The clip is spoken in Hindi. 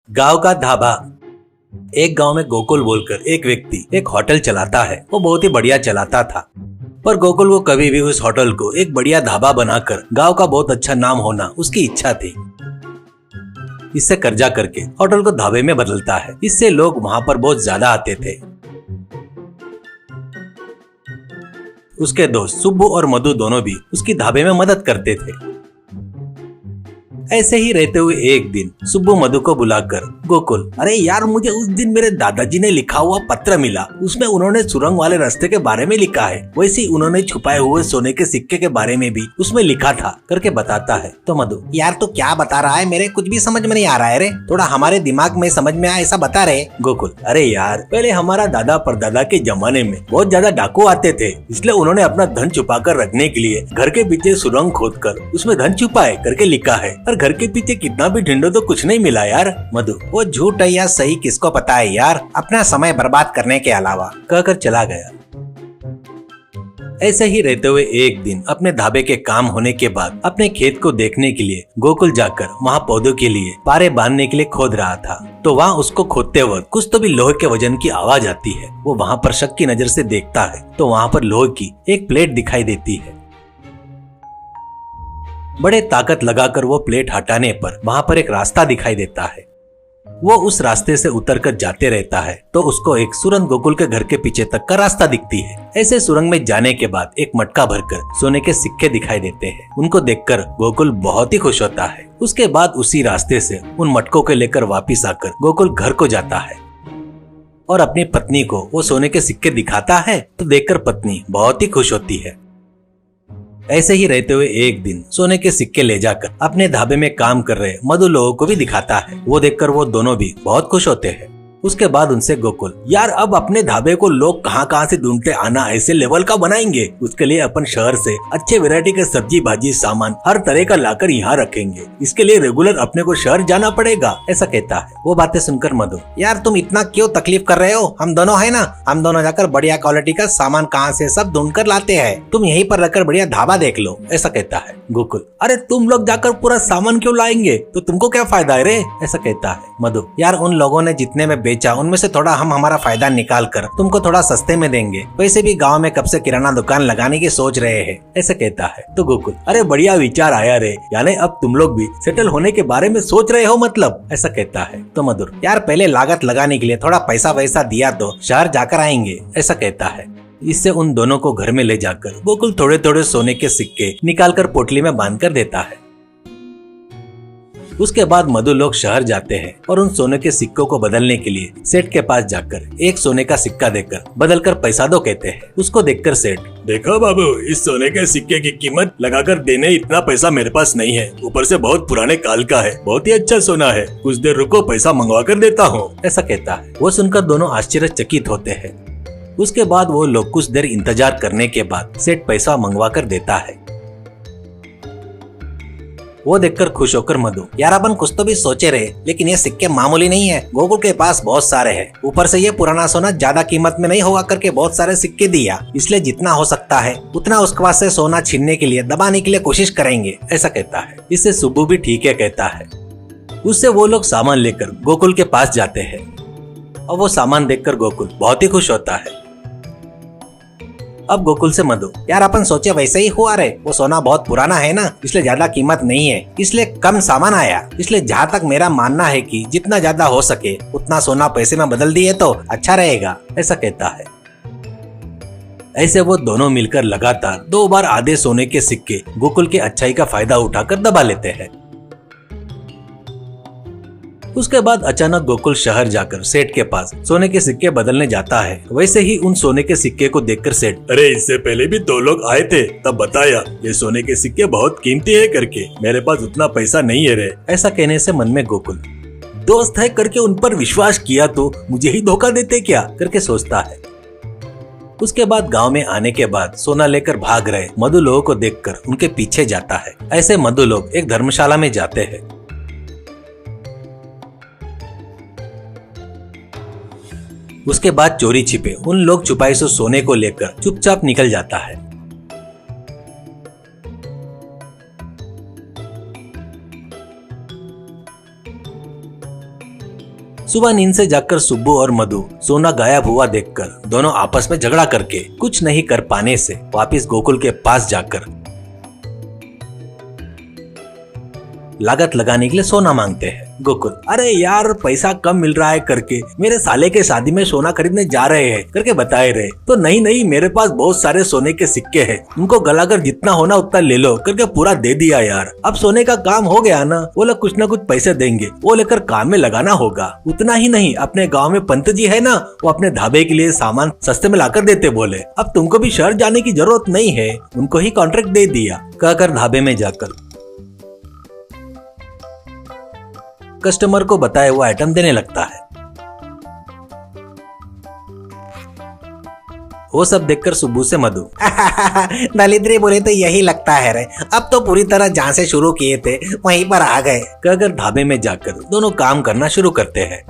गांव का ढाबा। एक गांव में गोकुल बोलकर एक व्यक्ति एक होटल चलाता है। वो बहुत ही बढ़िया चलाता था, पर गोकुल को कभी भी उस होटल को एक बढ़िया ढाबा बनाकर गांव का बहुत अच्छा नाम होना उसकी इच्छा थी। इससे कर्जा करके होटल को ढाबे में बदलता है। इससे लोग वहां पर बहुत ज्यादा आते थे। उसके दोस्त सुब्बू और मधु दोनों भी उसकी ढाबे में मदद करते थे। ऐसे ही रहते हुए एक दिन सुब्बू मधु को बुलाकर, गोकुल, अरे यार, मुझे उस दिन मेरे दादाजी ने लिखा हुआ पत्र मिला। उसमें उन्होंने सुरंग वाले रास्ते के बारे में लिखा है। वैसे ही उन्होंने छुपाए हुए सोने के सिक्के के बारे में भी उसमें लिखा था, करके बताता है। तो मधु, यार तू क्या बता रहा है, मेरे कुछ भी समझ में नहीं आ रहा है रे, थोड़ा हमारे दिमाग में समझ में आए ऐसा बता रहे। गोकुल, अरे यार, पहले हमारा दादा परदादा के जमाने में बहुत ज्यादा डाकू आते थे, इसलिए उन्होंने अपना धन छुपा कर रखने के लिए घर के पीछे सुरंग खोद कर उसमें धन छुपाए करके लिखा है। और घर के पीछे कितना भी ढूंढो तो कुछ नहीं मिला यार। मधु, वो झूठ है या सही किसको पता है यार, अपना समय बर्बाद करने के अलावा, कहकर चला गया। ऐसे ही रहते हुए एक दिन अपने ढाबे के काम होने के बाद अपने खेत को देखने के लिए गोकुल जाकर वहाँ पौधों के लिए पारे बांधने के लिए खोद रहा था। तो वहाँ उसको खोदते वक्त कुछ तो भी लोहे के वजन की आवाज आती है। वो वहाँ पर शक की नजर से देखता है तो वहाँ पर लोहे की एक प्लेट दिखाई देती है। बड़े ताकत लगाकर वो प्लेट हटाने पर वहाँ पर एक रास्ता दिखाई देता है। वो उस रास्ते से उतरकर जाते रहता है तो उसको एक सुरंग गोकुल के घर के पीछे तक का रास्ता दिखती है। ऐसे सुरंग में जाने के बाद एक मटका भरकर सोने के सिक्के दिखाई देते हैं। उनको देखकर गोकुल बहुत ही खुश होता है। उसके बाद उसी रास्ते से उन मटकों को लेकर वापिस आकर गोकुल घर को जाता है और अपनी पत्नी को वो सोने के सिक्के दिखाता है तो देखकर पत्नी बहुत ही खुश होती है। ऐसे ही रहते हुए एक दिन सोने के सिक्के ले जाकर अपने ढाबे में काम कर रहे मधु लोगों को भी दिखाता है। वो देखकर वो दोनों भी बहुत खुश होते हैं। उसके बाद उनसे गोकुल, यार अब अपने ढाबे को लोग कहाँ कहाँ से ढूंढते आना, ऐसे लेवल का बनाएंगे। उसके लिए अपन शहर से अच्छे वैरायटी के सब्जी भाजी सामान हर तरह का लाकर यहाँ रखेंगे। इसके लिए रेगुलर अपने को शहर जाना पड़ेगा, ऐसा कहता है। वो बातें सुनकर मधु, यार तुम इतना क्यों तकलीफ कर रहे हो, हम दोनों है ना, हम दोनों जाकर बढ़िया क्वालिटी का सामान कहाँ से सब ढूंढ कर लाते हैं, तुम यहीं पर रखकर बढ़िया ढाबा देख लो, ऐसा कहता है। गोकुल, अरे तुम लोग जाकर पूरा सामान क्यों लाएंगे, तो तुमको क्या फायदा है रे, ऐसा कहता है। मधु, यार उन लोगों ने जितने में बेचा उनमें से थोड़ा हम हमारा फायदा निकाल कर तुमको थोड़ा सस्ते में देंगे। वैसे भी गांव में कब से किराना दुकान लगाने की सोच रहे हैं, ऐसे कहता है। तो गोकुल, अरे बढ़िया विचार आया रे, यानी अब तुम लोग भी सेटल होने के बारे में सोच रहे हो मतलब, ऐसा कहता है। तो मधुर, यार पहले लागत लगाने के लिए थोड़ा पैसा वैसा दिया तो शहर जाकर आएंगे, ऐसा कहता है। इससे उन दोनों को घर में ले जाकर गोकुल थोड़े थोड़े सोने के सिक्के निकालकर पोटली में बांध कर देता है। उसके बाद मधु लोग शहर जाते हैं और उन सोने के सिक्कों को बदलने के लिए सेठ के पास जाकर एक सोने का सिक्का देकर बदलकर पैसा दो कहते हैं। उसको देखकर सेठ, देखो बाबू, इस सोने के सिक्के की कीमत लगाकर देने इतना पैसा मेरे पास नहीं है, ऊपर से बहुत पुराने काल का है, बहुत ही अच्छा सोना है, कुछ देर रुको पैसा मंगवा कर देता हूँ, ऐसा कहता है। वो सुनकर दोनों आश्चर्यचकित होते हैं। उसके बाद वो लोग कुछ देर इंतजार करने के बाद सेठ पैसा मंगवा कर देता है। वो देखकर खुश होकर मधु, यार अपन कुछ तो भी सोचे रहे, लेकिन ये सिक्के मामूली नहीं है, गोकुल के पास बहुत सारे हैं, ऊपर से ये पुराना सोना ज्यादा कीमत में नहीं होगा करके बहुत सारे सिक्के दिया, इसलिए जितना हो सकता है उतना उसके पास से सोना छीनने के लिए दबाने के लिए कोशिश करेंगे, ऐसा कहता है। इससे सुब्बू भी ठीक है कहता है। उससे वो लोग सामान लेकर गोकुल के पास जाते हैं और वो सामान देखकर गोकुल बहुत ही खुश होता है। अब गोकुल से मधु, यार अपन सोचे वैसे ही हुआ रे, वो सोना बहुत पुराना है ना, इसलिए ज्यादा कीमत नहीं है, इसलिए कम सामान आया, इसलिए जहाँ तक मेरा मानना है कि जितना ज्यादा हो सके उतना सोना पैसे में बदल दिए तो अच्छा रहेगा, ऐसा कहता है। ऐसे वो दोनों मिलकर लगातार 2 बार आधे सोने के सिक्के गोकुल के अच्छाई का फायदा उठाकर दबा लेते हैं। उसके बाद अचानक गोकुल शहर जाकर सेठ के पास सोने के सिक्के बदलने जाता है। वैसे ही उन सोने के सिक्के को देखकर सेठ, अरे इससे पहले भी 2 लोग आए थे, तब बताया ये सोने के सिक्के बहुत कीमती है करके, मेरे पास उतना पैसा नहीं है रे, ऐसा कहने से मन में गोकुल, दोस्त है करके उन पर विश्वास किया तो मुझे ही धोखा देते क्या करके सोचता है। उसके बाद गांव में आने के बाद सोना लेकर भाग रहे मधु लोगों को देखकर उनके पीछे जाता है। ऐसे मधु लोग एक धर्मशाला में जाते हैं। उसके बाद चोरी छिपे उन लोग छुपाई से सोने को लेकर चुपचाप निकल जाता है। सुबह नींद से जागकर सुब्बू और मधु सोना गायब हुआ देखकर दोनों आपस में झगड़ा करके कुछ नहीं कर पाने से वापिस गोकुल के पास जाकर लागत लगाने के लिए सोना मांगते हैं। गोकुल, अरे यार पैसा कम मिल रहा है करके मेरे साले के शादी में सोना खरीदने जा रहे हैं करके बताए रहे तो नहीं मेरे पास बहुत सारे सोने के सिक्के हैं, उनको गलाकर जितना होना उतना ले लो करके पूरा दे दिया यार। अब सोने का काम हो गया ना, वो लोग कुछ ना कुछ पैसे देंगे, वो लेकर काम में लगाना होगा। उतना ही नहीं, अपने गाँव में पंत जी है ना, वो अपने ढाबे के लिए सामान सस्ते में लाकर देते बोले। अब तुमको भी शहर जाने की जरूरत नहीं है, उनको ही कॉन्ट्रैक्ट दे दिया। कहकर ढाबे में जाकर कस्टमर को बताया हुआ आइटम देने लगता है। वो सब देखकर सुब्बू से मधु, दलिद्री बोले तो यही लगता है रे, अब तो पूरी तरह जहाँ से शुरू किए थे वहीं पर आ गए। कहकर ढाबे में जाकर दोनों काम करना शुरू करते हैं।